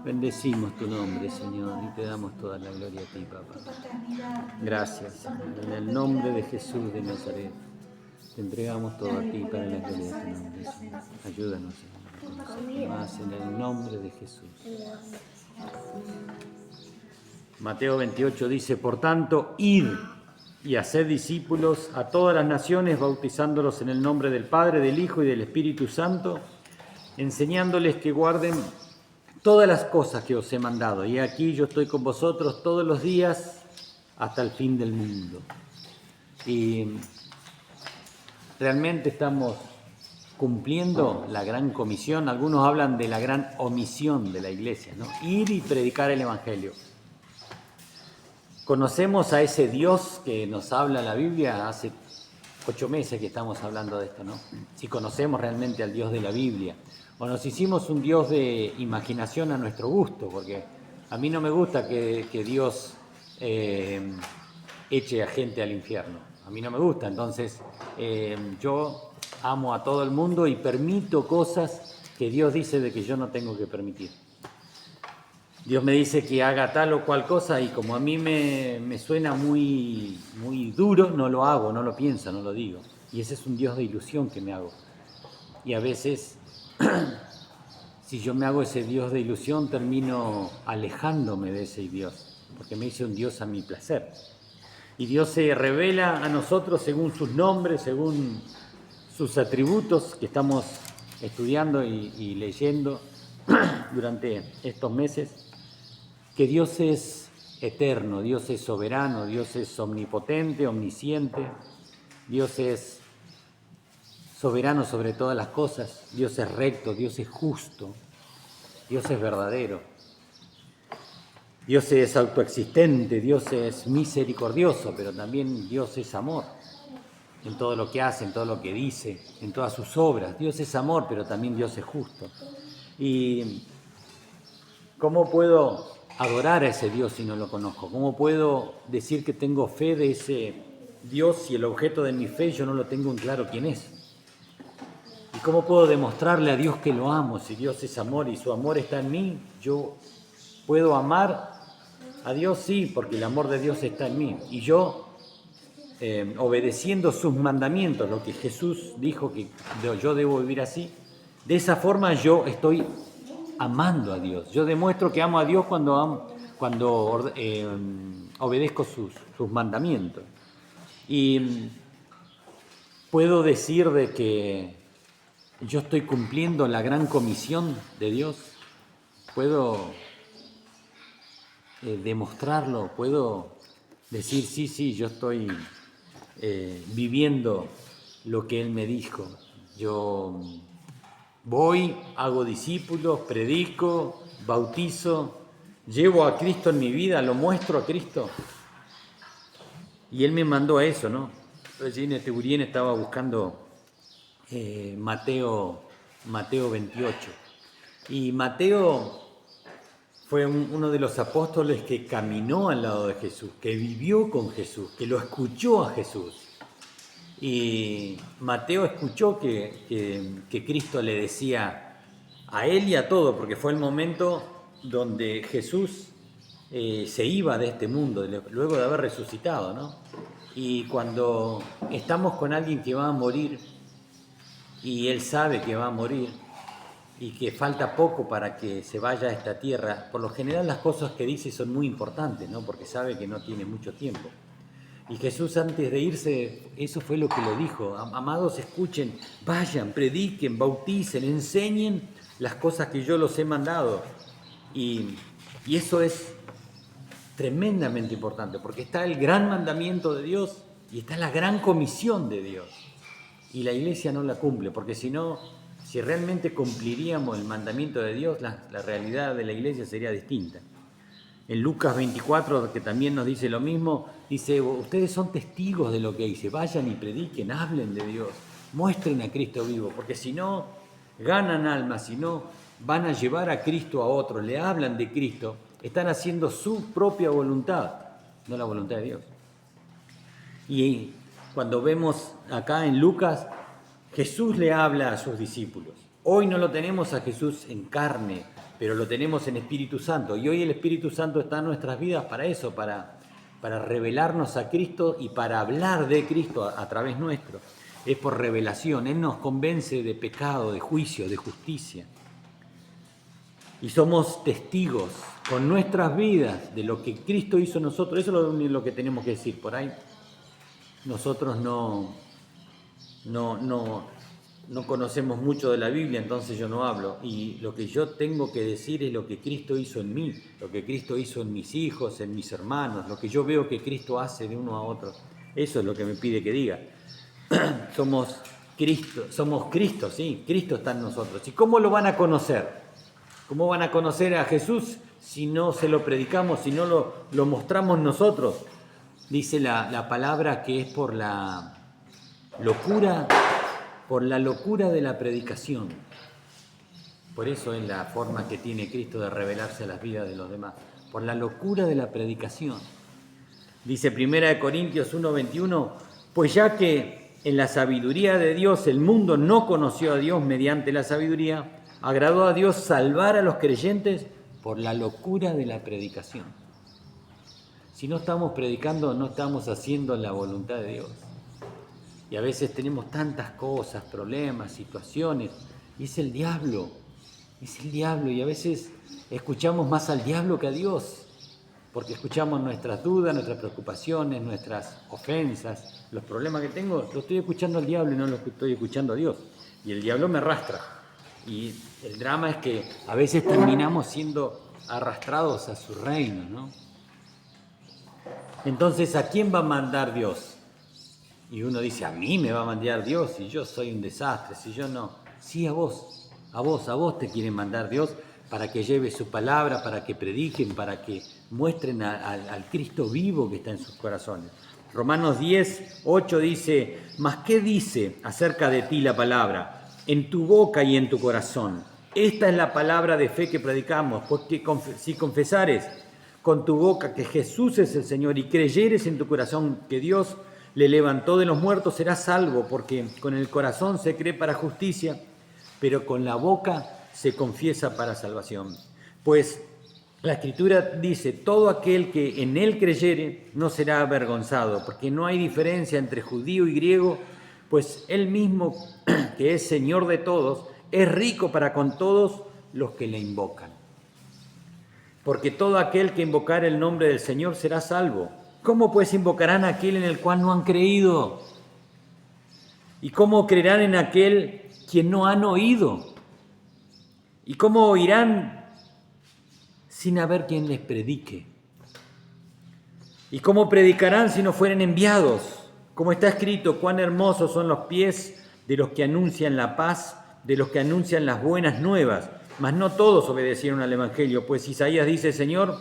Bendecimos tu nombre, Señor, y te damos toda la gloria a ti, papá. Gracias, Señor. En el nombre de Jesús de Nazaret, te entregamos todo a ti para la gloria de tu nombre, Señor. Ayúdanos, Señor, a conocerte más en el nombre de Jesús. Mateo 28 dice, por tanto, id y haced discípulos a todas las naciones, bautizándolos en el nombre del Padre, del Hijo y del Espíritu Santo, enseñándoles que guarden todas las cosas que os he mandado. Y aquí yo estoy con vosotros todos los días hasta el fin del mundo. Y realmente estamos cumpliendo la gran comisión. Algunos hablan de la gran omisión de la iglesia, ¿no? Ir y predicar el Evangelio. Conocemos a ese Dios que nos habla la Biblia. Hace 8 meses que estamos hablando de esto, ¿no? Si conocemos realmente al Dios de la Biblia. O nos hicimos un Dios de imaginación a nuestro gusto, porque a mí no me gusta que Dios eche a gente al infierno. A mí no me gusta, entonces yo amo a todo el mundo y permito cosas que Dios dice de que yo no tengo que permitir. Dios me dice que haga tal o cual cosa y como a mí me suena muy duro, no lo hago, no lo pienso, no lo digo. Y ese es un Dios de ilusión que me hago. Y a veces, si yo me hago ese Dios de ilusión, termino alejándome de ese Dios, porque me hice un Dios a mi placer. Y Dios se revela a nosotros según sus nombres, según sus atributos que estamos estudiando y leyendo durante estos meses. Que Dios es eterno, Dios es soberano, Dios es omnipotente, omnisciente, Dios es soberano sobre todas las cosas, Dios es recto, Dios es justo, Dios es verdadero, Dios es autoexistente, Dios es misericordioso, pero también Dios es amor en todo lo que hace, en todo lo que dice, en todas sus obras. Dios es amor, pero también Dios es justo. ¿Y cómo puedo adorar a ese Dios si no lo conozco? ¿Cómo puedo decir que tengo fe de ese Dios si el objeto de mi fe yo no lo tengo en claro quién es? ¿Y cómo puedo demostrarle a Dios que lo amo si Dios es amor y su amor está en mí? Yo puedo amar a Dios, sí, porque el amor de Dios está en mí. Y yo, obedeciendo sus mandamientos, lo que Jesús dijo que yo debo vivir así, de esa forma yo estoy amando a Dios. Yo demuestro que amo a Dios cuando obedezco sus mandamientos. Y puedo decir de que yo estoy cumpliendo la gran comisión de Dios. Puedo demostrarlo, puedo decir, sí, yo estoy viviendo lo que Él me dijo. Yo voy, hago discípulos, predico, bautizo, llevo a Cristo en mi vida, lo muestro a Cristo. Y Él me mandó a eso, ¿no? Regina Teburien estaba buscando Mateo 28. Y Mateo fue uno de los apóstoles que caminó al lado de Jesús, que vivió con Jesús, que lo escuchó a Jesús. Y Mateo escuchó que Cristo le decía a él y a todo, porque fue el momento donde Jesús se iba de este mundo, luego de haber resucitado, ¿no? Y cuando estamos con alguien que va a morir, y él sabe que va a morir, y que falta poco para que se vaya a esta tierra, por lo general las cosas que dice son muy importantes, ¿no? Porque sabe que no tiene mucho tiempo. Y Jesús antes de irse, eso fue lo que le dijo: amados, escuchen, vayan, prediquen, bauticen, enseñen las cosas que yo los he mandado. Y eso es tremendamente importante, porque está el gran mandamiento de Dios y está la gran comisión de Dios. Y la iglesia no la cumple, porque si no, si realmente cumpliríamos el mandamiento de Dios, la realidad de la iglesia sería distinta. En Lucas 24, que también nos dice lo mismo, dice: ustedes son testigos de lo que hice, vayan y prediquen, hablen de Dios, muestren a Cristo vivo, porque si no, ganan almas, si no, van a llevar a Cristo a otros, le hablan de Cristo, están haciendo su propia voluntad, no la voluntad de Dios. Y cuando vemos acá en Lucas, Jesús le habla a sus discípulos. Hoy no lo tenemos a Jesús en carne, pero lo tenemos en Espíritu Santo. Y hoy el Espíritu Santo está en nuestras vidas para eso, para revelarnos a Cristo y para hablar de Cristo a través nuestro. Es por revelación. Él nos convence de pecado, de juicio, de justicia. Y somos testigos con nuestras vidas de lo que Cristo hizo en nosotros. Eso es lo que tenemos que decir por ahí. Nosotros no conocemos mucho de la Biblia, entonces yo no hablo. Y lo que yo tengo que decir es lo que Cristo hizo en mí, lo que Cristo hizo en mis hijos, en mis hermanos, lo que yo veo que Cristo hace de uno a otro. Eso es lo que me pide que diga. Somos Cristo, sí, Cristo está en nosotros. ¿Y cómo lo van a conocer? ¿Cómo van a conocer a Jesús si no se lo predicamos, si no lo mostramos nosotros? Dice la palabra que es por la locura de la predicación. Por eso es la forma que tiene Cristo de revelarse a las vidas de los demás. Por la locura de la predicación. Dice 1 Corintios 1:21, pues ya que en la sabiduría de Dios el mundo no conoció a Dios mediante la sabiduría, agradó a Dios salvar a los creyentes por la locura de la predicación. Si no estamos predicando, no estamos haciendo la voluntad de Dios. Y a veces tenemos tantas cosas, problemas, situaciones, y es el diablo, y a veces escuchamos más al diablo que a Dios, porque escuchamos nuestras dudas, nuestras preocupaciones, nuestras ofensas, los problemas que tengo, lo estoy escuchando al diablo y no lo estoy escuchando a Dios. Y el diablo me arrastra. Y el drama es que a veces terminamos siendo arrastrados a su reino, ¿no? Entonces, ¿a quién va a mandar Dios? Y uno dice, a mí me va a mandar Dios si yo soy un desastre, si yo no. Sí, a vos te quiere mandar Dios para que lleve su palabra, para que prediquen, para que muestren al Cristo vivo que está en sus corazones. Romanos 10:8 dice, ¿mas qué dice acerca de ti la palabra? En tu boca y en tu corazón. Esta es la palabra de fe que predicamos, porque si confesares con tu boca que Jesús es el Señor y creyeres en tu corazón que Dios le levantó de los muertos, serás salvo, porque con el corazón se cree para justicia, pero con la boca se confiesa para salvación. Pues la Escritura dice, todo aquel que en él creyere no será avergonzado, porque no hay diferencia entre judío y griego, pues él mismo, que es Señor de todos, es rico para con todos los que le invocan. Porque todo aquel que invocare el nombre del Señor será salvo. ¿Cómo pues invocarán a aquel en el cual no han creído? ¿Y cómo creerán en aquel quien no han oído? ¿Y cómo oirán sin haber quien les predique? ¿Y cómo predicarán si no fueren enviados? Como está escrito, cuán hermosos son los pies de los que anuncian la paz, de los que anuncian las buenas nuevas. Mas no todos obedecieron al Evangelio, pues Isaías dice, Señor,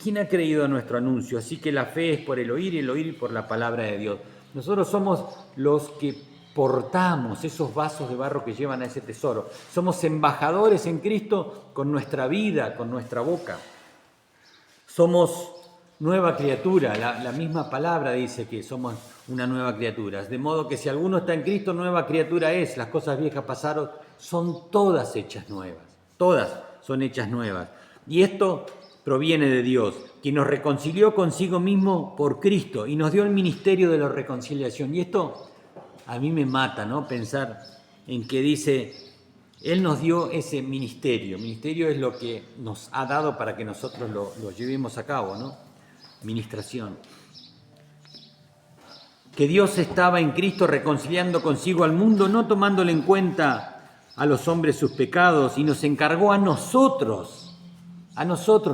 ¿quién ha creído a nuestro anuncio? Así que la fe es por el oír y el oír por la palabra de Dios. Nosotros somos los que portamos esos vasos de barro que llevan a ese tesoro. Somos embajadores en Cristo con nuestra vida, con nuestra boca. Somos nueva criatura, la misma palabra dice que somos una nueva criatura. De modo que si alguno está en Cristo, nueva criatura es. Las cosas viejas pasaron, son todas hechas nuevas. Todas son hechas nuevas. Y esto proviene de Dios, quien nos reconcilió consigo mismo por Cristo y nos dio el ministerio de la reconciliación. Y esto a mí me mata, ¿no? Pensar en que dice, Él nos dio ese ministerio. Ministerio es lo que nos ha dado para que nosotros lo llevemos a cabo, ¿no? Ministración. Que Dios estaba en Cristo reconciliando consigo al mundo, no tomándole en cuenta a los hombres sus pecados, y nos encargó a nosotros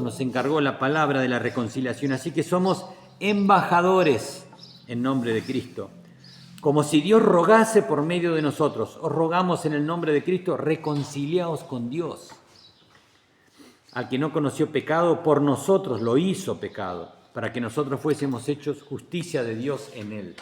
nos encargó la palabra de la reconciliación, así que somos embajadores en nombre de Cristo. Como si Dios rogase por medio de nosotros, os rogamos en el nombre de Cristo, reconciliaos con Dios. Al que no conoció pecado, por nosotros lo hizo pecado, para que nosotros fuésemos hechos justicia de Dios en él.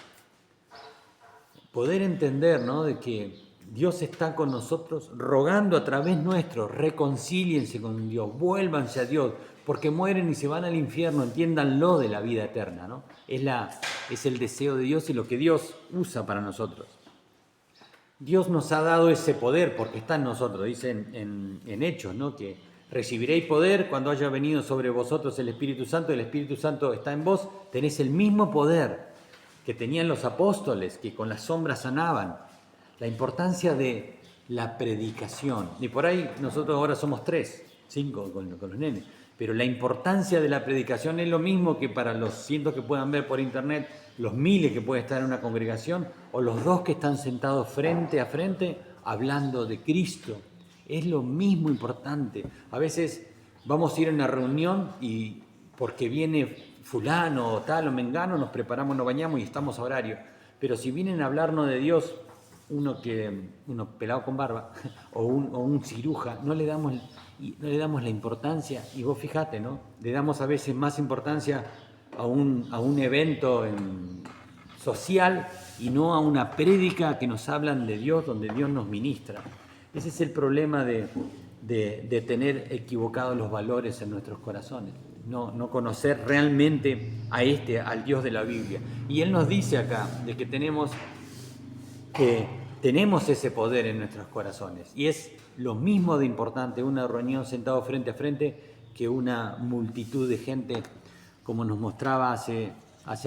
Poder entender, ¿no?, de que Dios está con nosotros rogando a través nuestro, reconcíliense con Dios, vuélvanse a Dios, porque mueren y se van al infierno, entiéndanlo de la vida eterna, ¿no? Es el deseo de Dios y lo que Dios usa para nosotros. Dios nos ha dado ese poder porque está en nosotros, dice en Hechos, ¿no?, que recibiréis poder cuando haya venido sobre vosotros el Espíritu Santo está en vos, tenés el mismo poder que tenían los apóstoles, que con las sombras sanaban. La importancia de la predicación. Y por ahí nosotros ahora somos 5 con los nenes. Pero la importancia de la predicación es lo mismo que para los cientos que puedan ver por internet, los miles que pueden estar en una congregación, o los 2 que están sentados frente a frente hablando de Cristo. Es lo mismo importante. A veces vamos a ir a una reunión y porque viene fulano o tal o mengano, nos preparamos, nos bañamos y estamos a horario. Pero si vienen a hablarnos de Dios, uno pelado con barba o un ciruja, no le damos la importancia, y vos fijate, ¿no? Le damos a veces más importancia a un evento social y no a una prédica que nos hablan de Dios, donde Dios nos ministra. Ese es el problema de tener equivocados los valores en nuestros corazones, no conocer realmente al Dios de la Biblia. Y Él nos dice acá de que tenemos ese poder en nuestros corazones. Y es lo mismo de importante una reunión sentado frente a frente que una multitud de gente, como nos mostraba hace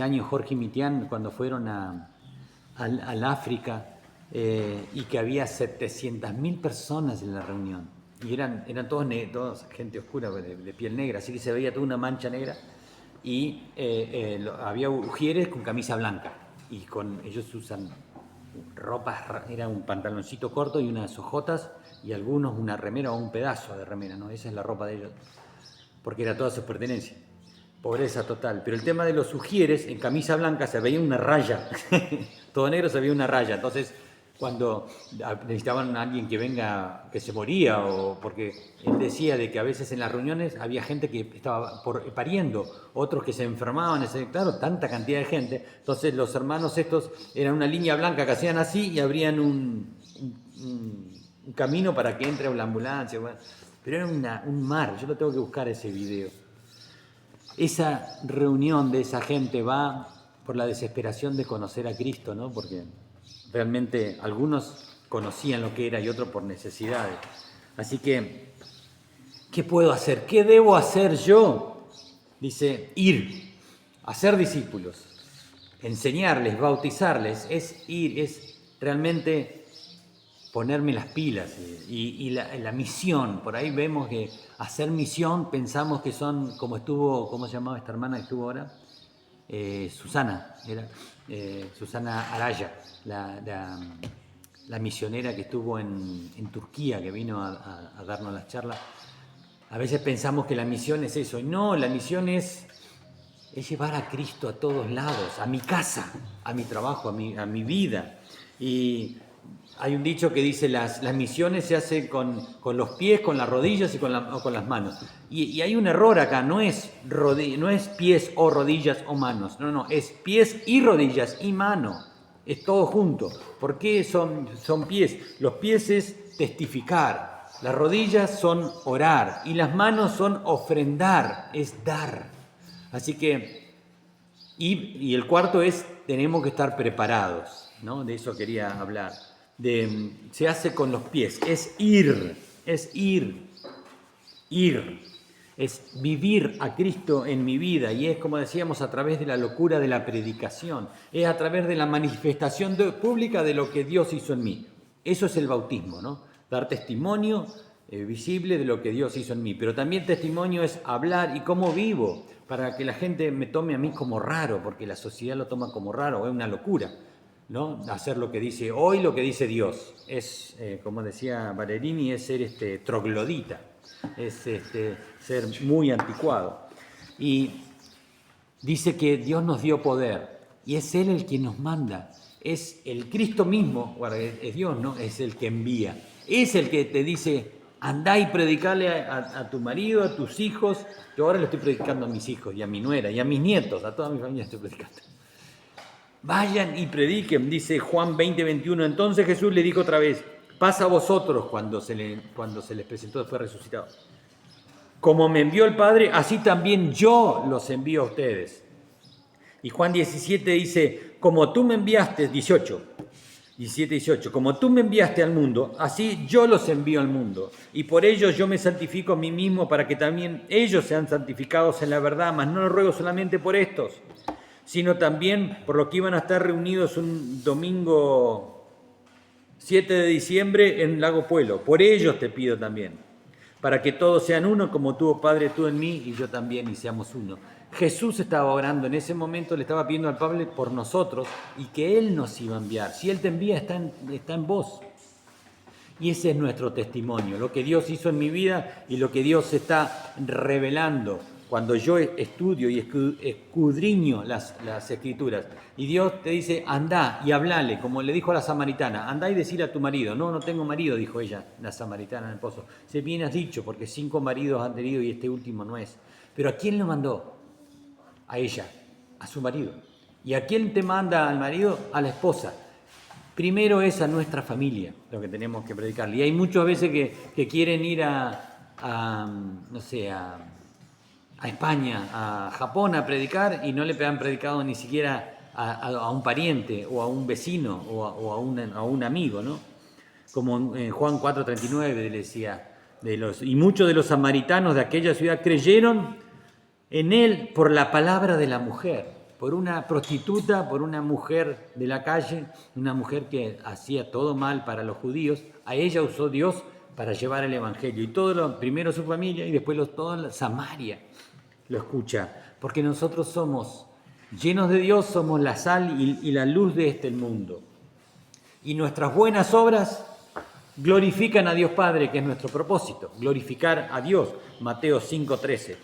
años Jorge y Mitián cuando fueron al África, y que había 700.000 personas en la reunión. Y eran todos gente oscura, de piel negra, así que se veía toda una mancha negra. Y había ujieres con camisa blanca. Y ellos usan ropas, era un pantaloncito corto y unas hojotas, y algunos una remera o un pedazo de remera, ¿no? Esa es la ropa de ellos, porque era toda su pertenencia. Pobreza total. Pero el tema de los ujieres, en camisa blanca se veía una raya. Todo negro se veía una raya. Entonces, cuando necesitaban a alguien que venga, que se moría, o porque él decía de que a veces en las reuniones había gente que estaba pariendo, otros que se enfermaban, claro, tanta cantidad de gente. Entonces los hermanos estos eran una línea blanca que hacían así y abrían un camino para que entre la ambulancia. Bueno, pero era un mar. Yo lo tengo que buscar ese video. Esa reunión de esa gente va por la desesperación de conocer a Cristo, ¿no? Porque realmente algunos conocían lo que era y otros por necesidades. Así que, ¿qué puedo hacer? ¿Qué debo hacer yo? Dice, ir, hacer discípulos, enseñarles, bautizarles, es ir, es realmente ponerme las pilas. Y la misión, por ahí vemos que hacer misión, pensamos que son, ¿cómo se llamaba esta hermana que estuvo ahora? Susana Araya, la misionera que estuvo en Turquía, que vino a darnos las charlas. A veces pensamos que la misión es eso, y no, la misión es llevar a Cristo a todos lados, a mi casa, a mi trabajo, a mi vida. Y hay un dicho que dice, las misiones se hacen con los pies, con las rodillas y con las manos. Y hay un error acá, no es pies o rodillas o manos, no, es pies y rodillas y mano, es todo junto. ¿Por qué son pies? Los pies es testificar, las rodillas son orar y las manos son ofrendar, es dar. Así que, y el cuarto es, tenemos que estar preparados, ¿no? De eso quería hablar. Se hace con los pies, es ir, es vivir a Cristo en mi vida, y es, como decíamos, a través de la locura de la predicación, es a través de la manifestación pública de lo que Dios hizo en mí. Eso es el bautismo, ¿no? Dar testimonio visible de lo que Dios hizo en mí, pero también testimonio es hablar y cómo vivo, para que la gente me tome a mí como raro, porque la sociedad lo toma como raro, es una locura, ¿no? Hacer lo que dice hoy, lo que dice Dios. Es, como decía Valerini, es ser troglodita, es ser muy anticuado. Y dice que Dios nos dio poder, y es Él el que nos manda. Es el Cristo mismo, es Dios, ¿no? Es el que envía. Es el que te dice, andá y predicale a tu marido, a tus hijos. Yo ahora le estoy predicando a mis hijos, y a mi nuera, y a mis nietos, a toda mi familia estoy predicando. Vayan y prediquen, dice Juan 20:21. Entonces Jesús le dijo otra vez, pasa a vosotros, cuando se les presentó después resucitado. Como me envió el Padre, así también yo los envío a ustedes. Y Juan 17 dice, como tú me enviaste, 18, 17, 18. Como tú me enviaste al mundo, así yo los envío al mundo. Y por ellos yo me santifico a mí mismo para que también ellos sean santificados en la verdad. Mas no lo ruego solamente por estos, sino también por los que iban a estar reunidos un domingo 7 de diciembre en Lago Puelo. Por ellos te pido también, para que todos sean uno, como tú, Padre, tú en mí y yo también, y seamos uno. Jesús estaba orando en ese momento, le estaba pidiendo al Padre por nosotros y que Él nos iba a enviar. Si Él te envía, está en vos. Y ese es nuestro testimonio, lo que Dios hizo en mi vida y lo que Dios está revelando cuando yo estudio y escudriño las Escrituras. Y Dios te dice, andá y hablale, como le dijo a la samaritana, andá y decile a tu marido. No tengo marido, dijo ella, la samaritana en el pozo. Se bien has dicho, porque 5 maridos han tenido y este último no es. Pero ¿a quién lo mandó? A ella, a su marido. ¿Y a quién te manda al marido? A la esposa. Primero es a nuestra familia lo que tenemos que predicarle. Y hay muchas veces que quieren ir no sé, a España, a Japón a predicar y no le han predicado ni siquiera a un pariente o a un vecino o a un amigo, ¿no? Como en Juan 4:39 le decía, y muchos de los samaritanos de aquella ciudad creyeron en él por la palabra de la mujer, por una prostituta, por una mujer de la calle, una mujer que hacía todo mal para los judíos. A ella usó Dios para llevar el evangelio. Y primero su familia y después toda Samaria lo escucha. Porque nosotros somos llenos de Dios, somos la sal y la luz de este mundo. Y nuestras buenas obras glorifican a Dios Padre, que es nuestro propósito. Glorificar a Dios. Mateo 5:13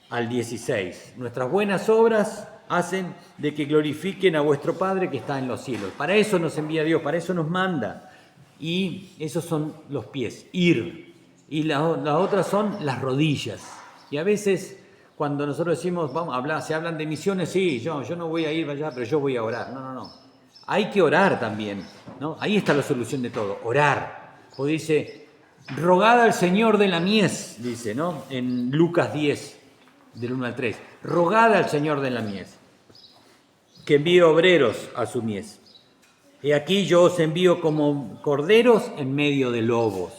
al 16. Nuestras buenas obras hacen de que glorifiquen a vuestro Padre que está en los cielos. Para eso nos envía Dios, para eso nos manda. Y esos son los pies, ir. Y las otras son las rodillas. Y a veces cuando nosotros decimos, vamos a hablar, se hablan de misiones, sí, yo no voy a ir allá, pero yo voy a orar. No. Hay que orar también, ¿no? Ahí está la solución de todo, orar. Porque dice, rogad al Señor de la mies, dice, ¿no? En Lucas 10. Del 1 al 3. Rogad al Señor de la mies, que envíe obreros a su mies. Y aquí yo os envío como corderos en medio de lobos.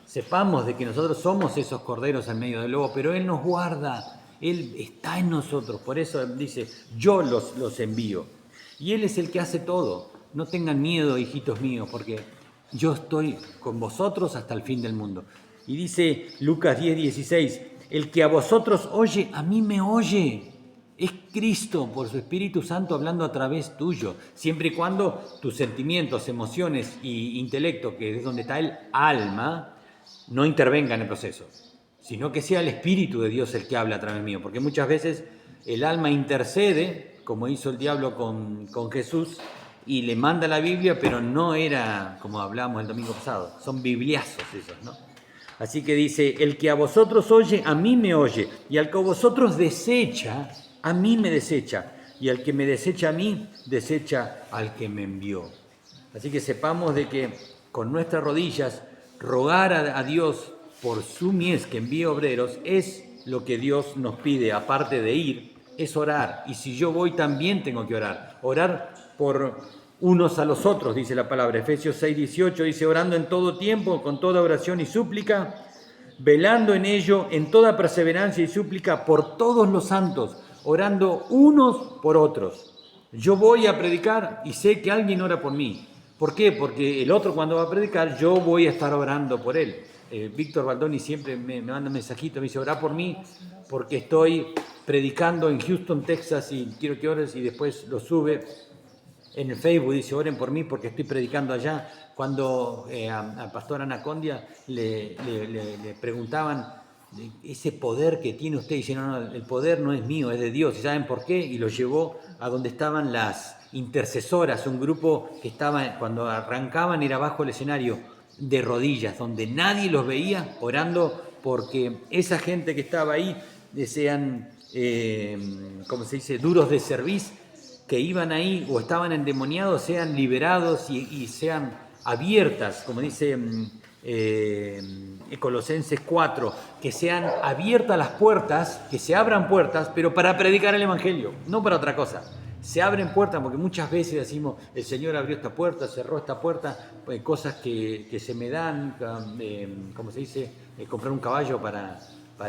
Sepamos de que nosotros somos esos corderos en medio de lobos, pero Él nos guarda, Él está en nosotros. Por eso dice, yo los envío. Y Él es el que hace todo. No tengan miedo, hijitos míos, porque yo estoy con vosotros hasta el fin del mundo. Y dice Lucas 10:16, el que a vosotros oye, a mí me oye. Es Cristo por su Espíritu Santo hablando a través tuyo, siempre y cuando tus sentimientos, emociones y intelecto, que es donde está el alma, no intervengan en el proceso, sino que sea el Espíritu de Dios el que habla a través mío, porque muchas veces el alma intercede, como hizo el diablo con Jesús, y le manda la Biblia, pero no era como hablábamos el domingo pasado, son bibliazos esos, ¿no? Así que dice, el que a vosotros oye, a mí me oye, y al que a vosotros desecha, a mí me desecha, y al que me desecha a mí, desecha al que me envió. Así que sepamos de que con nuestras rodillas, rogar a Dios por su mies que envíe obreros, es lo que Dios nos pide, aparte de ir, es orar. Y si yo voy, también tengo que orar. Orar por unos a los otros, dice la palabra. Efesios 6:18 dice, orando en todo tiempo, con toda oración y súplica, velando en ello, en toda perseverancia y súplica por todos los santos, orando unos por otros. Yo voy a predicar y sé que alguien ora por mí. ¿Por qué? Porque el otro cuando va a predicar, yo voy a estar orando por él. Víctor Baldoni siempre me manda un mensajito, me dice, orá por mí, porque estoy predicando en Houston, Texas, y quiero que ores, y después lo sube en el Facebook, dice, oren por mí porque estoy predicando allá. Cuando al pastor Anacondia le preguntaban ese poder que tiene usted, dice, no, el poder no es mío, es de Dios. ¿Y saben por qué? Y lo llevó a donde estaban las intercesoras, un grupo que estaba, cuando arrancaban, era bajo el escenario, de rodillas, donde nadie los veía, orando porque esa gente que estaba ahí sean, ¿cómo se dice?, duros de cerviz, que iban ahí o estaban endemoniados, sean liberados y sean abiertas, como dice Colosenses 4, que sean abiertas las puertas, que se abran puertas, pero para predicar el Evangelio, no para otra cosa, se abren puertas, porque muchas veces decimos, el Señor abrió esta puerta, cerró esta puerta, cosas que se me dan, ¿cómo se dice? Comprar un caballo para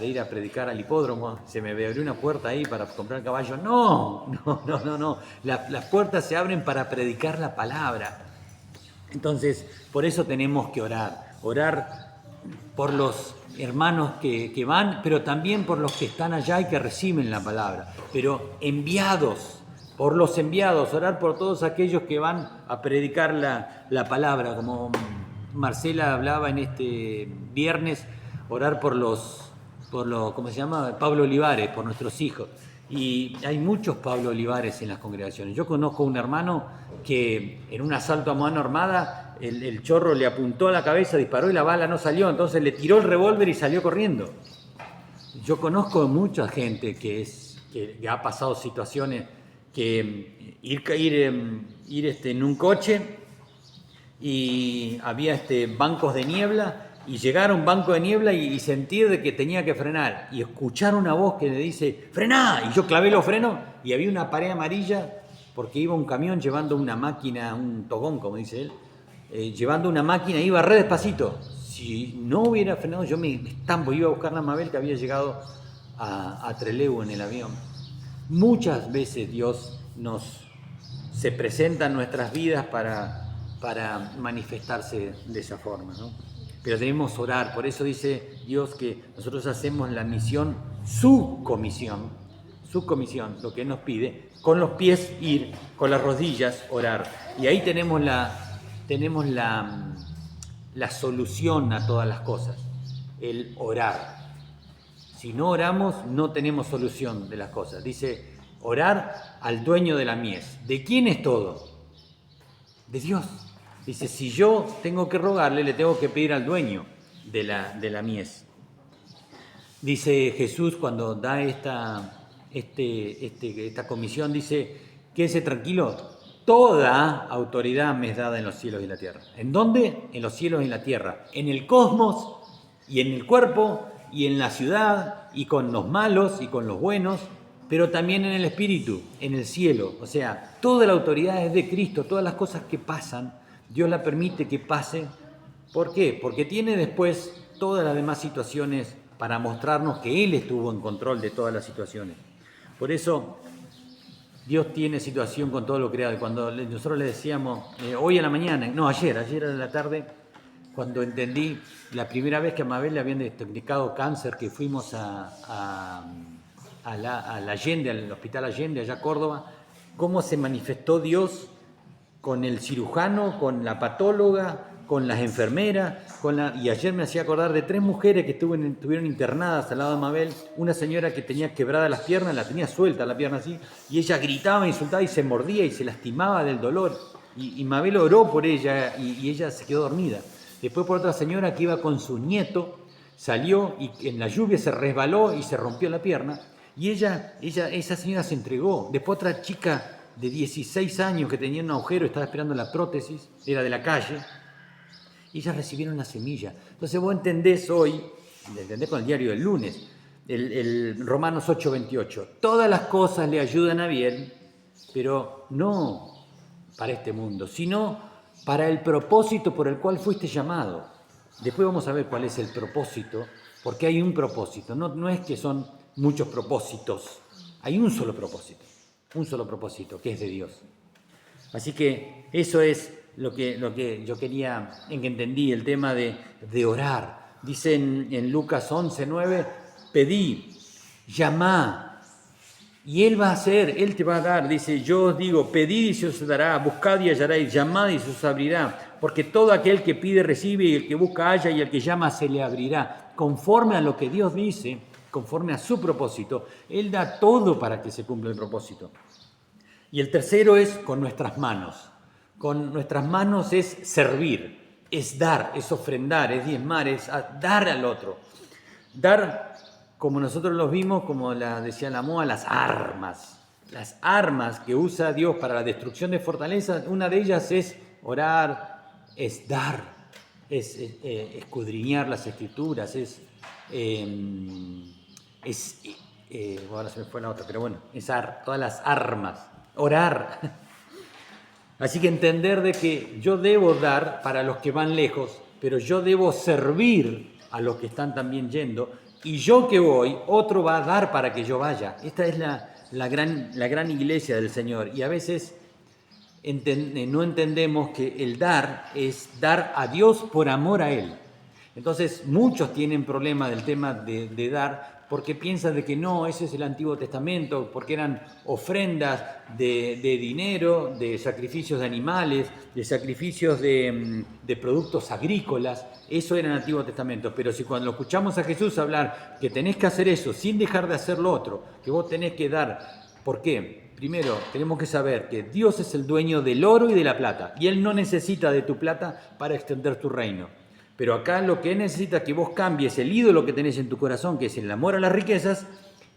ir a predicar al hipódromo, se me abrió una puerta ahí para comprar caballo. No. Las puertas se abren para predicar la palabra. Entonces, por eso tenemos que orar por los hermanos que van, pero también por los que están allá y que reciben la palabra, pero enviados, por los enviados, orar por todos aquellos que van a predicar la palabra, como Marcela hablaba en este viernes, orar por ¿cómo se llama? Pablo Olivares, por nuestros hijos. Y hay muchos Pablo Olivares en las congregaciones. Yo conozco un hermano que en un asalto a mano armada, el chorro le apuntó a la cabeza, disparó y la bala no salió, entonces le tiró el revólver y salió corriendo. Yo conozco mucha gente que ha pasado situaciones que ir en un coche y había bancos de niebla, y llegar a un banco de niebla y sentir de que tenía que frenar y escuchar una voz que le dice ¡frená! Y yo clavé los frenos y había una pared amarilla porque iba un camión llevando una máquina, un togón como dice él, llevando una máquina, iba re despacito. Si no hubiera frenado yo me estampo, iba a buscar a Mabel que había llegado a Trelew en el avión. Muchas veces Dios se presenta en nuestras vidas para manifestarse de esa forma, ¿no? Pero debemos orar, por eso dice Dios que nosotros hacemos la misión, su comisión, lo que Él nos pide, con los pies ir, con las rodillas orar. Y ahí tenemos la solución a todas las cosas, el orar. Si no oramos, no tenemos solución de las cosas. Dice, orar al dueño de la mies. ¿De quién es todo? De Dios. Dice, si yo tengo que rogarle, le tengo que pedir al dueño de la mies. Dice Jesús cuando da esta comisión, dice, quédese tranquilo, toda autoridad me es dada en los cielos y la tierra. ¿En dónde? En los cielos y en la tierra. En el cosmos y en el cuerpo y en la ciudad y con los malos y con los buenos, pero también en el espíritu, en el cielo. O sea, toda la autoridad es de Cristo, todas las cosas que pasan, Dios la permite que pase. ¿Por qué? Porque tiene después todas las demás situaciones para mostrarnos que Él estuvo en control de todas las situaciones. Por eso Dios tiene situación con todo lo creado. Y cuando nosotros le decíamos, hoy a la mañana, no, ayer a la tarde, cuando entendí la primera vez que a Mabel le habían diagnosticado cáncer, que fuimos a la Allende, al Hospital Allende, allá a Córdoba, cómo se manifestó Dios con el cirujano, con la patóloga, con las enfermeras, y ayer me hacía acordar de 3 mujeres que estuvieron internadas al lado de Mabel, una señora que tenía quebrada las piernas, la tenía suelta la pierna así, y ella gritaba, insultaba y se mordía y se lastimaba del dolor, y Mabel oró por ella y ella se quedó dormida. Después por otra señora que iba con su nieto, salió y en la lluvia se resbaló y se rompió la pierna, y esa señora se entregó. Después otra chica de 16 años que tenía un agujero, estaba esperando la prótesis, era de la calle, y ellas recibieron la semilla. Entonces vos entendés hoy, entendés con el diario del lunes, el Romanos 8:28, todas las cosas le ayudan a bien, pero no para este mundo, sino para el propósito por el cual fuiste llamado. Después vamos a ver cuál es el propósito, porque hay un propósito, no es que son muchos propósitos, hay un solo propósito, que es de Dios. Así que eso es lo que yo quería, en que entendí el tema de orar. Dice en Lucas 11:9, pedí, llamá, y Él va a hacer, Él te va a dar. Dice, yo os digo, pedid y se os dará, buscad y hallaréis, llamad y se os abrirá, porque todo aquel que pide recibe, y el que busca halla, y el que llama se le abrirá. Conforme a lo que Dios dice, conforme a su propósito, Él da todo para que se cumpla el propósito. Y el tercero es con nuestras manos. Con nuestras manos es servir, es dar, es ofrendar, es diezmar, es dar al otro. Dar, como nosotros los vimos, como decía la MOA, las armas que usa Dios para la destrucción de fortalezas. Una de ellas es orar, es dar, es escudriñar las escrituras, ahora se me fue la otra, pero bueno, todas las armas orar. Así que entender de que yo debo dar para los que van lejos, pero yo debo servir a los que están también yendo, y yo que voy, otro va a dar para que yo vaya. Esta es la gran iglesia del Señor, y a veces no entendemos que el dar es dar a Dios por amor a Él. Entonces muchos tienen problema del tema de dar porque piensan de que no, ese es el Antiguo Testamento, porque eran ofrendas de dinero, de sacrificios de animales, de sacrificios de productos agrícolas. Eso era el Antiguo Testamento. Pero si cuando escuchamos a Jesús hablar que tenés que hacer eso sin dejar de hacer lo otro, que vos tenés que dar, ¿por qué? Primero, tenemos que saber que Dios es el dueño del oro y de la plata, y Él no necesita de tu plata para extender tu reino. Pero acá lo que Él necesita es que vos cambies el ídolo que tenés en tu corazón, que es el amor a las riquezas,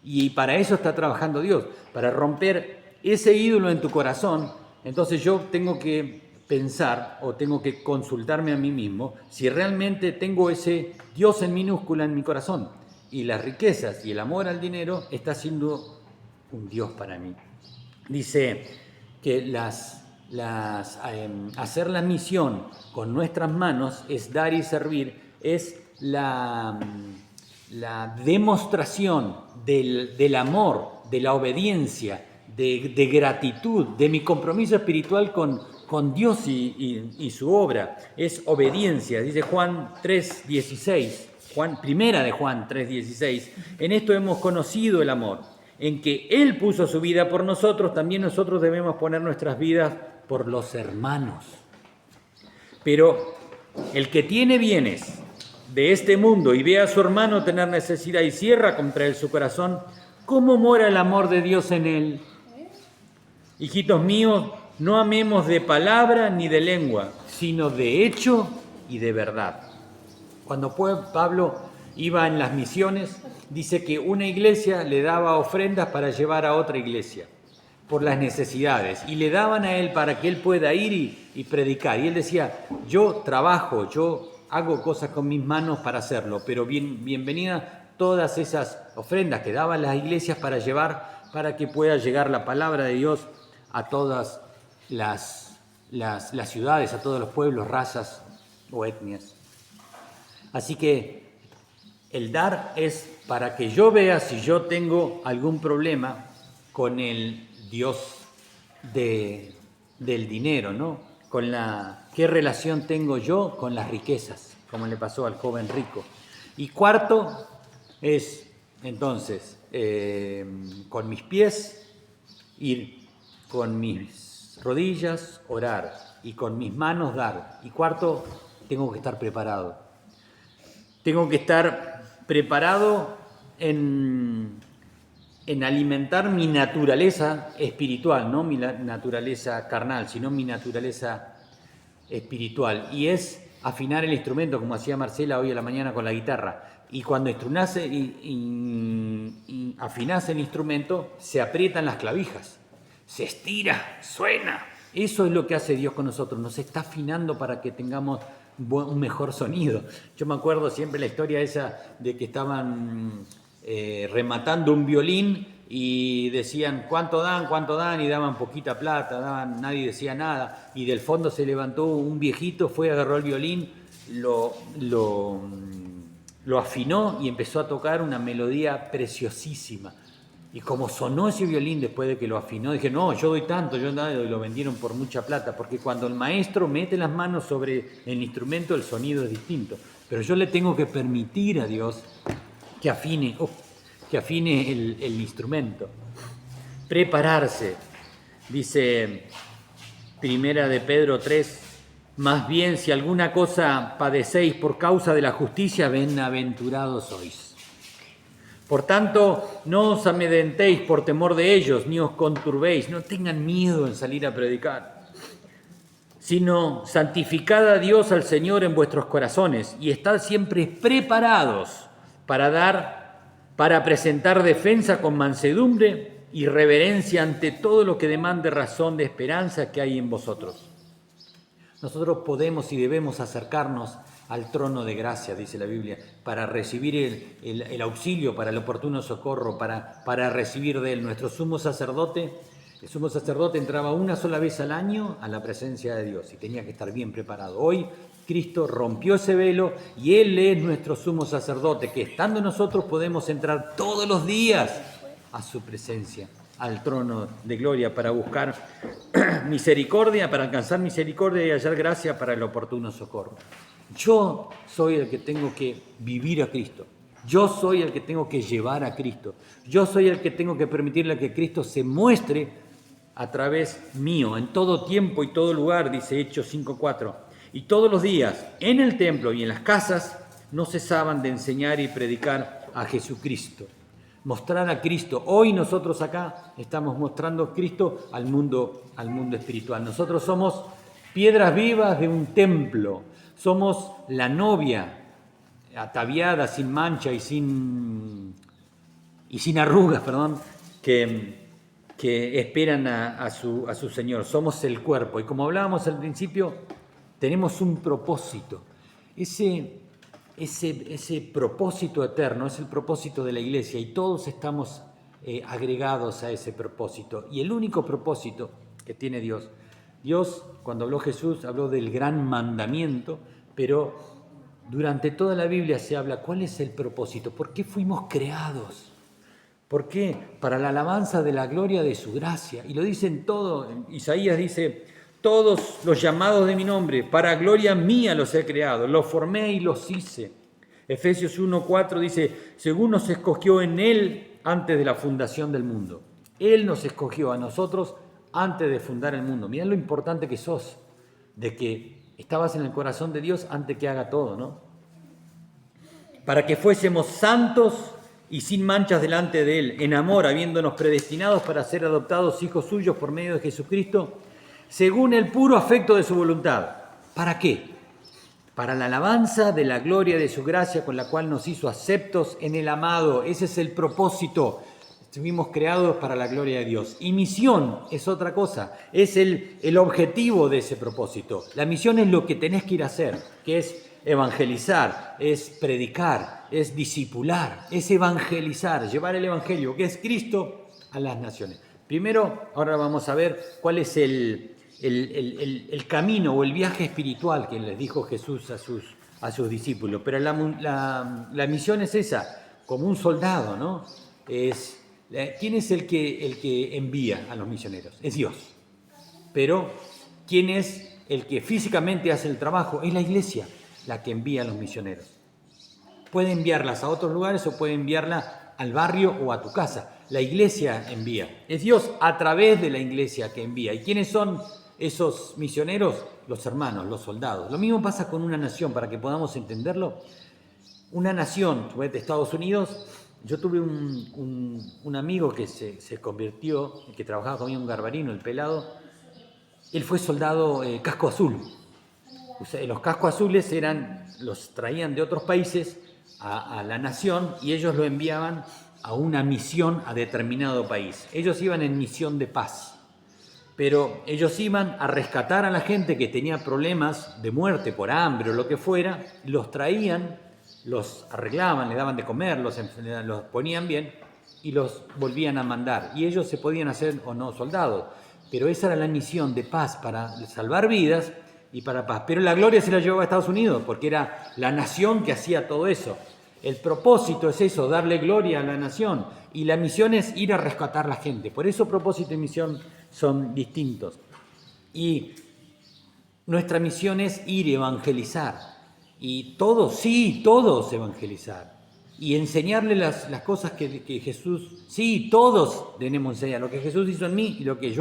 y para eso está trabajando Dios, para romper ese ídolo en tu corazón. Entonces yo tengo que pensar o tengo que consultarme a mí mismo si realmente tengo ese Dios en minúscula en mi corazón, y las riquezas y el amor al dinero está siendo un Dios para mí. Dice que hacer la misión con nuestras manos es dar y servir, es la demostración del amor, de la obediencia, de gratitud, de mi compromiso espiritual con Dios y su obra. Es obediencia, dice Juan 3:16, primera de Juan 3:16, en esto hemos conocido el amor, en que Él puso su vida por nosotros, también nosotros debemos poner nuestras vidas por los hermanos. Pero el que tiene bienes de este mundo y ve a su hermano tener necesidad y cierra contra él su corazón, ¿cómo mora el amor de Dios en él? Hijitos míos, no amemos de palabra ni de lengua, sino de hecho y de verdad. Cuando Pablo iba en las misiones, dice que una iglesia le daba ofrendas para llevar a otra iglesia por las necesidades, y le daban a él para que él pueda ir y predicar. Y él decía, yo trabajo, yo hago cosas con mis manos para hacerlo, pero bienvenida todas esas ofrendas que daban las iglesias para llevar, para que pueda llegar la palabra de Dios a todas las ciudades, a todos los pueblos, razas o etnias. Así que el dar es para que yo vea si yo tengo algún problema con el Dios del dinero, ¿no? ¿Qué relación tengo yo con las riquezas? Como le pasó al joven rico. Y cuarto es, entonces, con mis pies, ir con mis rodillas, orar, y con mis manos dar. Y cuarto, tengo que estar preparado. Tengo que estar preparado en alimentar mi naturaleza espiritual, no mi naturaleza carnal, sino mi naturaleza espiritual. Y es afinar el instrumento, como hacía Marcela hoy a la mañana con la guitarra. Y cuando afinás el instrumento, se aprietan las clavijas, se estira, suena. Eso es lo que hace Dios con nosotros, nos está afinando para que tengamos un mejor sonido. Yo me acuerdo siempre la historia esa de que estaban rematando un violín y decían ¿cuánto dan? Y daban poquita plata, nadie decía nada, y del fondo se levantó un viejito, fue, agarró el violín, lo afinó y empezó a tocar una melodía preciosísima. Y como sonó ese violín después de que lo afinó, dije, no, yo doy tanto, y lo vendieron por mucha plata, porque cuando el maestro mete las manos sobre el instrumento, el sonido es distinto. Pero yo le tengo que permitir a Dios que afine el instrumento. Prepararse, dice Primera de Pedro 3, más bien si alguna cosa padecéis por causa de la justicia, bienaventurados sois. Por tanto, no os amedrentéis por temor de ellos, ni os conturbéis, no tengan miedo en salir a predicar, sino santificad a Dios al Señor en vuestros corazones y estad siempre preparados para presentar defensa con mansedumbre y reverencia ante todo lo que demande razón de esperanza que hay en vosotros. Nosotros podemos y debemos acercarnos al trono de gracia, dice la Biblia, para recibir el auxilio, para el oportuno socorro, para recibir de él. Nuestro sumo sacerdote El sumo sacerdote entraba una sola vez al año a la presencia de Dios y tenía que estar bien preparado. Hoy Cristo rompió ese velo y Él es nuestro sumo sacerdote, que estando nosotros podemos entrar todos los días a su presencia, al trono de gloria, para buscar misericordia, para alcanzar misericordia y hallar gracia para el oportuno socorro. Yo soy el que tengo que vivir a Cristo. Yo soy el que tengo que llevar a Cristo. Yo soy el que tengo que permitirle que Cristo se muestre a través mío, en todo tiempo y todo lugar, dice Hechos 5:4. Y todos los días, en el templo y en las casas, no cesaban de enseñar y predicar a Jesucristo. Mostrar a Cristo. Hoy nosotros acá estamos mostrando a Cristo al mundo espiritual. Nosotros somos piedras vivas de un templo. Somos la novia ataviada, sin mancha y sin arrugas, que esperan a su Señor. Somos el cuerpo. Y como hablábamos al principio, tenemos un propósito. Ese propósito eterno es el propósito de la Iglesia y todos estamos agregados a ese propósito. Y el único propósito que tiene Dios, cuando habló Jesús, habló del gran mandamiento, pero durante toda la Biblia se habla cuál es el propósito, por qué fuimos creados. ¿Por qué? Para la alabanza de la gloria de su gracia. Y lo dicen todo. Isaías dice, todos los llamados de mi nombre, para gloria mía los he creado, los formé y los hice. Efesios 1:4 dice, según nos escogió en Él antes de la fundación del mundo. Él nos escogió a nosotros antes de fundar el mundo. Mirá lo importante que sos, de que estabas en el corazón de Dios antes que haga todo, ¿no? Para que fuésemos santos y sin manchas delante de Él, en amor, habiéndonos predestinados para ser adoptados hijos suyos por medio de Jesucristo, según el puro afecto de su voluntad. ¿Para qué? Para la alabanza de la gloria de su gracia, con la cual nos hizo aceptos en el amado. Ese es el propósito. Estuvimos creados para la gloria de Dios. Y misión es otra cosa, es el objetivo de ese propósito. La misión es lo que tenés que ir a hacer, que es evangelizar, es predicar, es discipular, es evangelizar, llevar el evangelio, que es Cristo, a las naciones. Primero, ahora vamos a ver cuál es el camino o el viaje espiritual que les dijo Jesús a sus discípulos. Pero la misión es esa, como un soldado, ¿no? ¿Quién es el que envía a los misioneros? Es Dios. Pero, ¿quién es el que físicamente hace el trabajo? Es la Iglesia la que envía a los misioneros. Puede enviarlas a otros lugares o puede enviarla al barrio o a tu casa. La Iglesia envía. Es Dios a través de la Iglesia que envía. ¿Y quiénes son esos misioneros? Los hermanos, los soldados. Lo mismo pasa con una nación, para que podamos entenderlo. Una nación, de Estados Unidos. Yo tuve un amigo que se convirtió, que trabajaba conmigo, un garbarino, el pelado. Él fue soldado casco azul. O sea, los cascos azules los traían de otros países a la nación y ellos lo enviaban a una misión a determinado país. Ellos iban en misión de paz, pero ellos iban a rescatar a la gente que tenía problemas de muerte por hambre o lo que fuera, los traían, los arreglaban, les daban de comer, los ponían bien y los volvían a mandar. Y ellos se podían hacer o no soldados, pero esa era la misión de paz, para salvar vidas y para paz. Pero la gloria se la llevaba a Estados Unidos, porque era la nación que hacía todo eso. El propósito es eso, darle gloria a la nación. Y la misión es ir a rescatar a la gente. Por eso propósito y misión son distintos. Y nuestra misión es ir a evangelizar. Y todos evangelizar. Y enseñarle las cosas que Jesús... Sí, todos tenemos que enseñar. Lo que Jesús hizo en mí y lo que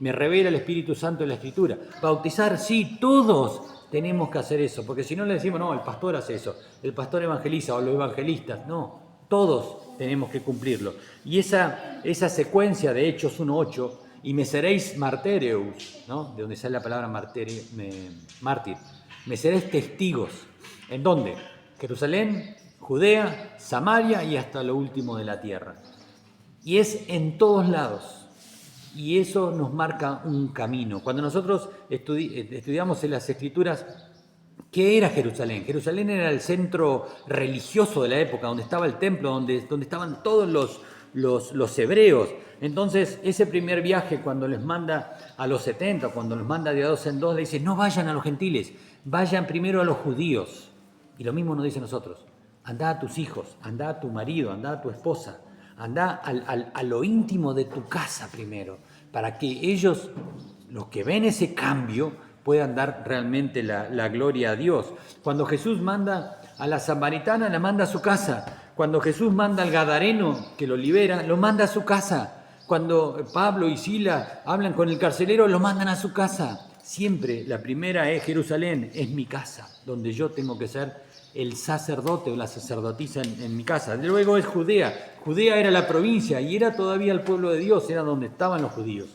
me revela el Espíritu Santo en la Escritura. Bautizar, sí, todos tenemos que hacer eso, porque si no le decimos, no, el pastor hace eso, el pastor evangeliza o los evangelistas, no, todos tenemos que cumplirlo. Y esa secuencia de Hechos 1:8, y me seréis martyreus, ¿no? De donde sale la palabra mártir, me seréis testigos. ¿En dónde? Jerusalén, Judea, Samaria y hasta lo último de la tierra. Y es en todos lados. Y eso nos marca un camino. Cuando nosotros estudiamos en las Escrituras, ¿qué era Jerusalén? Jerusalén era el centro religioso de la época, donde estaba el templo, donde estaban todos los hebreos. Entonces, ese primer viaje, cuando les manda a los 70, cuando los manda de 2 en 2, le dice, no vayan a los gentiles, vayan primero a los judíos. Y lo mismo nos dice a nosotros, anda a tus hijos, anda a tu marido, anda a tu esposa, anda a lo íntimo de tu casa primero, para que ellos, los que ven ese cambio, puedan dar realmente la gloria a Dios. Cuando Jesús manda a la samaritana, la manda a su casa. Cuando Jesús manda al gadareno, que lo libera, lo manda a su casa. Cuando Pablo y Sila hablan con el carcelero, lo mandan a su casa. Siempre la primera es Jerusalén, es mi casa, donde yo tengo que ser el sacerdote o la sacerdotisa en mi casa. Luego es Judea. Judea era la provincia y era todavía el pueblo de Dios, era donde estaban los judíos.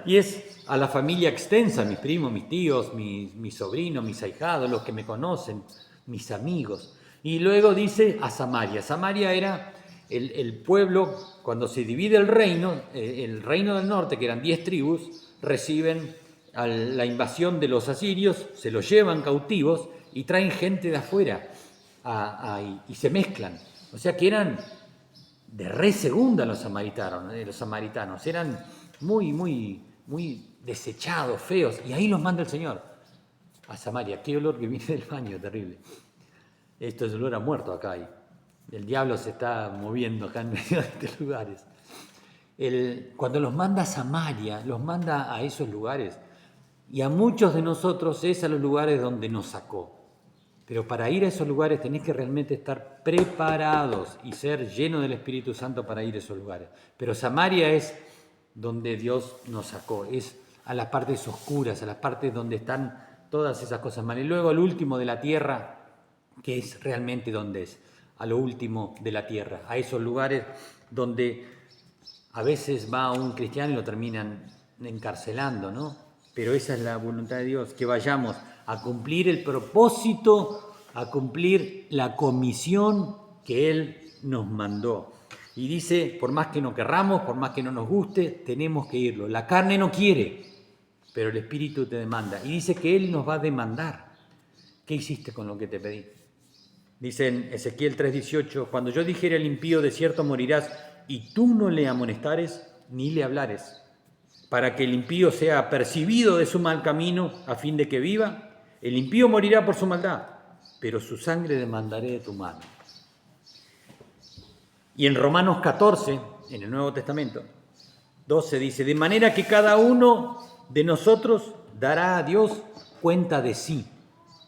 Y es a la familia extensa, mis primos, mis tíos, mis sobrinos, mis ahijados, los que me conocen, mis amigos. Y luego dice a Samaria. Samaria era el pueblo, cuando se divide el reino del norte, que eran 10 tribus, reciben la invasión de los asirios, se los llevan cautivos y traen gente de afuera y se mezclan. O sea que eran de re segunda los samaritanos, eran muy desechados, feos, y ahí los manda el Señor a Samaria. Qué olor que viene del baño, terrible. Esto es olor a muerto acá. El diablo se está moviendo acá en medio de estos lugares. Cuando los manda a Samaria, los manda a esos lugares, y a muchos de nosotros es a los lugares donde nos sacó. Pero para ir a esos lugares tenés que realmente estar preparados y ser lleno del Espíritu Santo para ir a esos lugares. Pero Samaria es donde Dios nos sacó, es a las partes oscuras, a las partes donde están todas esas cosas malas. Y luego al último de la tierra, que es realmente donde es, a lo último de la tierra, a esos lugares donde a veces va un cristiano y lo terminan encarcelando, ¿no? Pero esa es la voluntad de Dios, que vayamos a cumplir el propósito, a cumplir la comisión que Él nos mandó. Y dice, por más que no querramos, por más que no nos guste, tenemos que irlo. La carne no quiere, pero el Espíritu te demanda. Y dice que Él nos va a demandar. ¿Qué hiciste con lo que te pedí? Dice en Ezequiel 3:18, cuando yo dijere al impío, de cierto morirás, y tú no le amonestares ni le hablares, para que el impío sea apercibido de su mal camino, a fin de que viva, el impío morirá por su maldad, pero su sangre demandaré de tu mano. Y en Romanos 14, en el Nuevo Testamento, 12 dice, de manera que cada uno de nosotros dará a Dios cuenta de sí,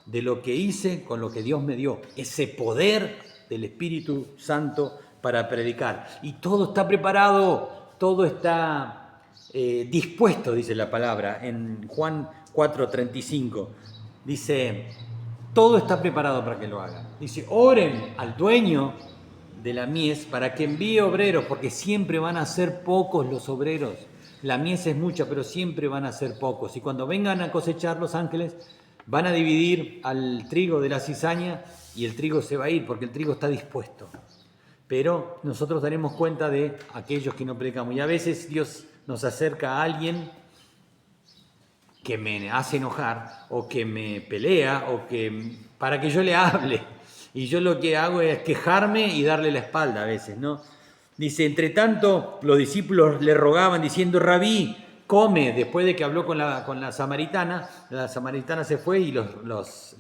de lo que hice con lo que Dios me dio, ese poder del Espíritu Santo para predicar. Y todo está preparado, todo está dispuesto, dice la palabra, en Juan 4:35. Dice, todo está preparado para que lo haga. Dice, oren al dueño de la mies para que envíe obreros, porque siempre van a ser pocos los obreros. La mies es mucha, pero siempre van a ser pocos. Y cuando vengan a cosechar los ángeles, van a dividir al trigo de la cizaña y el trigo se va a ir, porque el trigo está dispuesto. Pero nosotros daremos cuenta de aquellos que no predicamos. Y a veces Dios nos acerca a alguien que me hace enojar, o que me pelea, o que para que yo le hable. Y yo lo que hago es quejarme y darle la espalda a veces, ¿no? Dice, entre tanto, los discípulos le rogaban diciendo, Rabí, come. Después de que habló con la samaritana se fue y los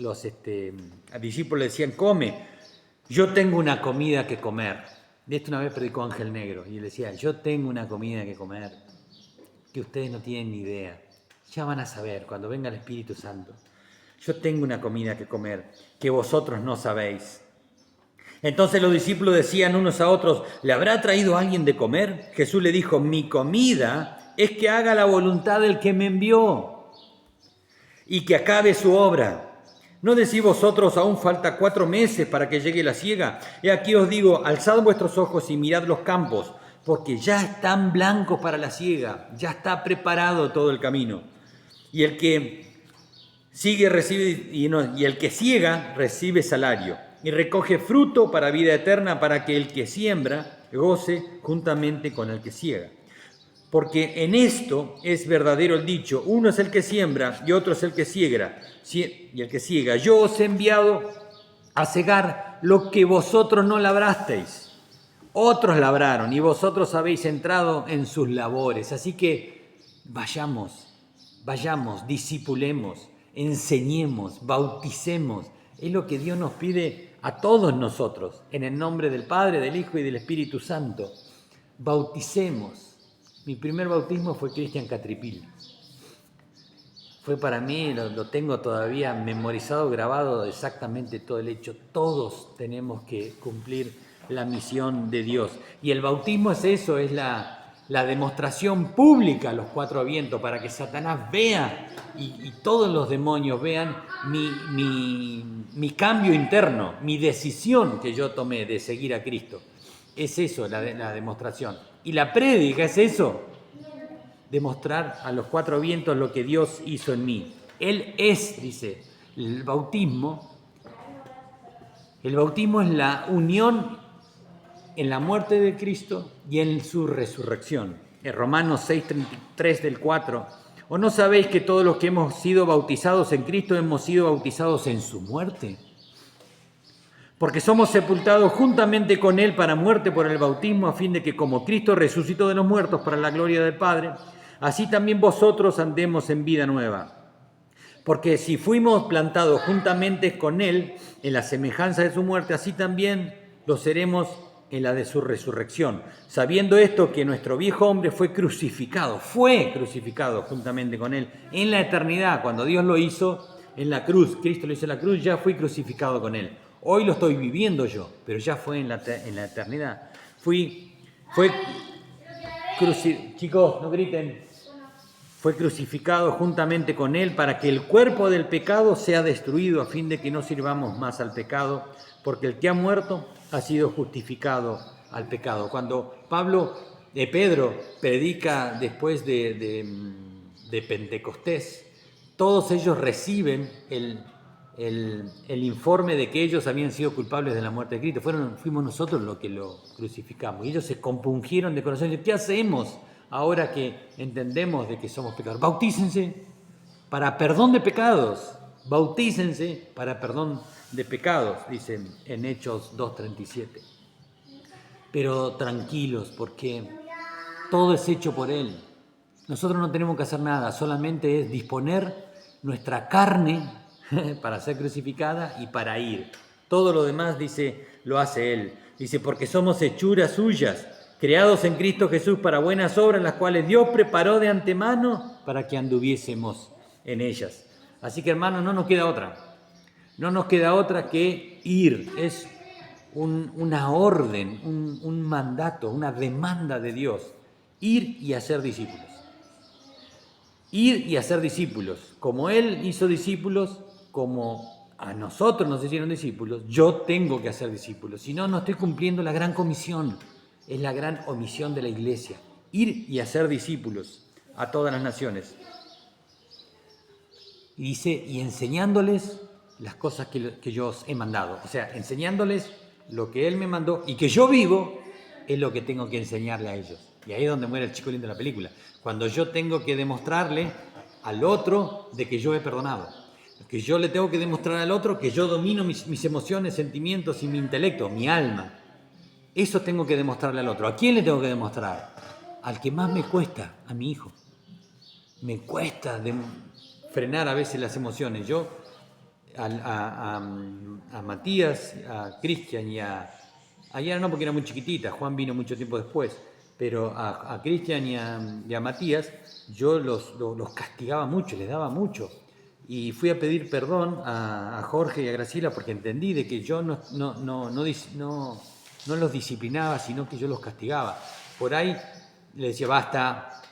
discípulos le decían, come, yo tengo una comida que comer. De esto una vez predicó Ángel Negro y él decía, yo tengo una comida que comer que ustedes no tienen ni idea. Ya van a saber cuando venga el Espíritu Santo. Yo tengo una comida que comer que vosotros no sabéis. Entonces los discípulos decían unos a otros, ¿le habrá traído alguien de comer? Jesús le dijo, mi comida es que haga la voluntad del que me envió y que acabe su obra. ¿No decís vosotros, aún falta 4 meses para que llegue la siega? He aquí os digo, alzad vuestros ojos y mirad los campos, porque ya están blancos para la siega, ya está preparado todo el camino. Y el que sigue recibe, y el que siega recibe salario, y recoge fruto para vida eterna, para que el que siembra goce juntamente con el que siega. Porque en esto es verdadero el dicho, uno es el que siembra y otro es el que siega. Y el que siega, yo os he enviado a cegar lo que vosotros no labrasteis. Otros labraron y vosotros habéis entrado en sus labores. Así que vayamos, discipulemos, enseñemos, bauticemos. Es lo que Dios nos pide a todos nosotros, en el nombre del Padre, del Hijo y del Espíritu Santo. Bauticemos. Mi primer bautismo fue Cristian Catripil. Fue para mí, lo tengo todavía memorizado, grabado exactamente todo el hecho. Todos tenemos que cumplir la misión de Dios. Y el bautismo es eso, es la demostración pública a los cuatro vientos para que Satanás vea y todos los demonios vean mi cambio interno, mi decisión que yo tomé de seguir a Cristo. Es eso la demostración. Y la prédica es eso, demostrar a los cuatro vientos lo que Dios hizo en mí. Él es, dice, el bautismo es la unión en la muerte de Cristo y en su resurrección. En Romanos 6:33 del 4, ¿o no sabéis que todos los que hemos sido bautizados en Cristo hemos sido bautizados en su muerte? Porque somos sepultados juntamente con Él para muerte por el bautismo, a fin de que como Cristo resucitó de los muertos para la gloria del Padre, así también vosotros andemos en vida nueva. Porque si fuimos plantados juntamente con Él en la semejanza de su muerte, así también lo seremos en la de su resurrección. Sabiendo esto, que nuestro viejo hombre fue crucificado juntamente con Él en la eternidad. Cuando Dios lo hizo en la cruz, Cristo lo hizo en la cruz, ya fui crucificado con Él. Hoy lo estoy viviendo yo, pero ya fue en la eternidad. Chicos, no griten. Fue crucificado juntamente con Él para que el cuerpo del pecado sea destruido, a fin de que no sirvamos más al pecado, porque el que ha muerto ha sido justificado al pecado. Cuando Pedro predica después de Pentecostés, todos ellos reciben el informe de que ellos habían sido culpables de la muerte de Cristo. Fuimos nosotros los que lo crucificamos. Y ellos se compungieron de corazón. ¿Qué hacemos ahora que entendemos de que somos pecadores? Bautícense para perdón de pecados. Bautícense para perdón de pecados, dicen en Hechos 2:37. Pero tranquilos, porque todo es hecho por Él. Nosotros no tenemos que hacer nada, solamente es disponer nuestra carne para ser crucificada y para ir. Todo lo demás, dice, lo hace Él. Dice, porque somos hechuras suyas, creados en Cristo Jesús para buenas obras, las cuales Dios preparó de antemano para que anduviésemos en ellas. Así que, hermanos, no nos queda otra que ir. Es una orden, un mandato, una demanda de Dios. Ir y hacer discípulos. Ir y hacer discípulos. Como Él hizo discípulos, como a nosotros nos hicieron discípulos, yo tengo que hacer discípulos. Si no, no estoy cumpliendo la gran comisión. Es la gran omisión de la iglesia. Ir y hacer discípulos a todas las naciones. Y dice, y enseñándoles las cosas que yo os he mandado. O sea, enseñándoles lo que Él me mandó y que yo vivo, es lo que tengo que enseñarle a ellos. Y ahí es donde muere el chico lindo de la película. Cuando yo tengo que demostrarle al otro de que yo he perdonado. Que yo le tengo que demostrar al otro que yo domino mis emociones, sentimientos y mi intelecto, mi alma. Eso tengo que demostrarle al otro. ¿A quién le tengo que demostrar? Al que más me cuesta, a mi hijo. Me cuesta frenar a veces las emociones. Yo a Matías, a Cristian y a Yara no, porque era muy chiquitita, Juan vino mucho tiempo después, pero a Cristian y a Matías yo los castigaba mucho, les daba mucho. Y fui a pedir perdón a Jorge y a Graciela porque entendí de que yo no los disciplinaba, sino que yo los castigaba. Por ahí le decía basta,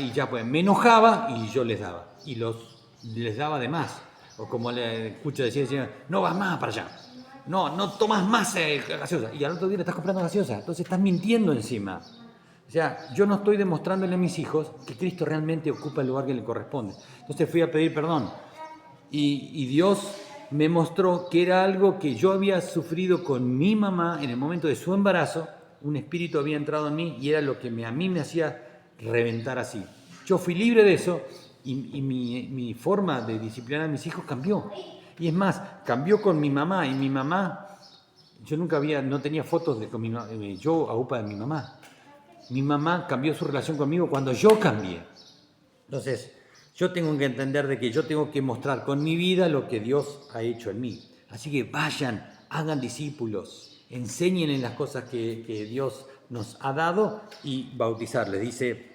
y ya pues me enojaba y yo les daba. Y les daba de más. O como le escucho decía, no vas más para allá. No tomas más gaseosa. Y al otro día le estás comprando gaseosa. Entonces estás mintiendo encima. O sea, yo no estoy demostrándole a mis hijos que Cristo realmente ocupa el lugar que le corresponde. Entonces fui a pedir perdón. Y Dios me mostró que era algo que yo había sufrido con mi mamá en el momento de su embarazo. Un espíritu había entrado en mí y era lo que a mí me hacía reventar así. Yo fui libre de eso y mi forma de disciplinar a mis hijos cambió. Y es más, cambió con mi mamá. Y mi mamá, Yo no tenía fotos de con yo a UPA de mi mamá. Mi mamá cambió su relación conmigo cuando yo cambié. Entonces, yo tengo que entender de que yo tengo que mostrar con mi vida lo que Dios ha hecho en mí. Así que vayan, hagan discípulos, enséñenles las cosas que Dios nos ha dado y bautizarles. Dice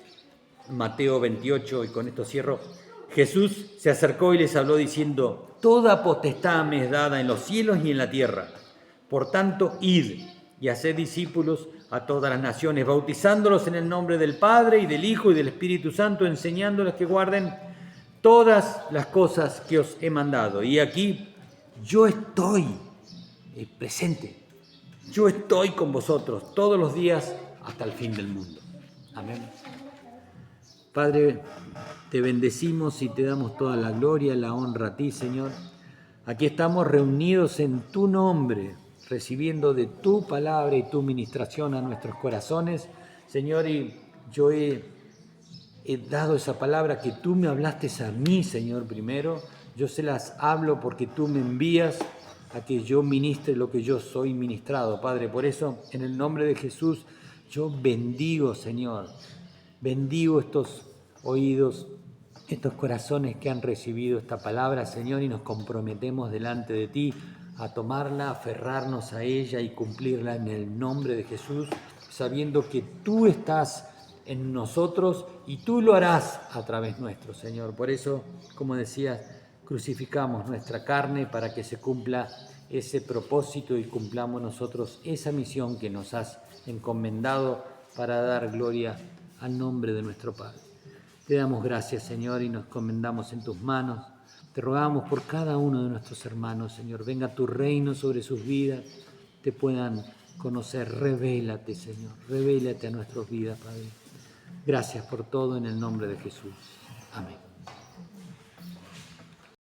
Mateo 28, y con esto cierro, Jesús se acercó y les habló diciendo, toda potestad me es dada en los cielos y en la tierra. Por tanto, id y haced discípulos a todas las naciones, bautizándolos en el nombre del Padre y del Hijo y del Espíritu Santo, enseñándoles que guarden todas las cosas que os he mandado. Y aquí yo estoy presente. Yo estoy con vosotros todos los días hasta el fin del mundo. Amén. Padre, te bendecimos y te damos toda la gloria, la honra a ti, Señor. Aquí estamos reunidos en tu nombre, recibiendo de tu palabra y tu ministración a nuestros corazones, Señor, y yo he dado esa palabra que tú me hablaste a mí, Señor, primero. Yo se las hablo porque tú me envías a que yo ministre lo que yo soy ministrado, Padre. Por eso, en el nombre de Jesús, yo bendigo, Señor. Bendigo estos oídos, estos corazones que han recibido esta palabra, Señor, y nos comprometemos delante de ti a tomarla, aferrarnos a ella y cumplirla en el nombre de Jesús, sabiendo que tú estás en nosotros y tú lo harás a través nuestro, Señor. Por eso, como decías, crucificamos nuestra carne para que se cumpla ese propósito y cumplamos nosotros esa misión que nos has encomendado para dar gloria al nombre de nuestro Padre. Te damos gracias, Señor, y nos encomendamos en tus manos. Te rogamos por cada uno de nuestros hermanos, Señor. Venga tu reino sobre sus vidas, te puedan conocer. Revélate, Señor. Revélate a nuestras vidas, Padre. Gracias por todo en el nombre de Jesús. Amén.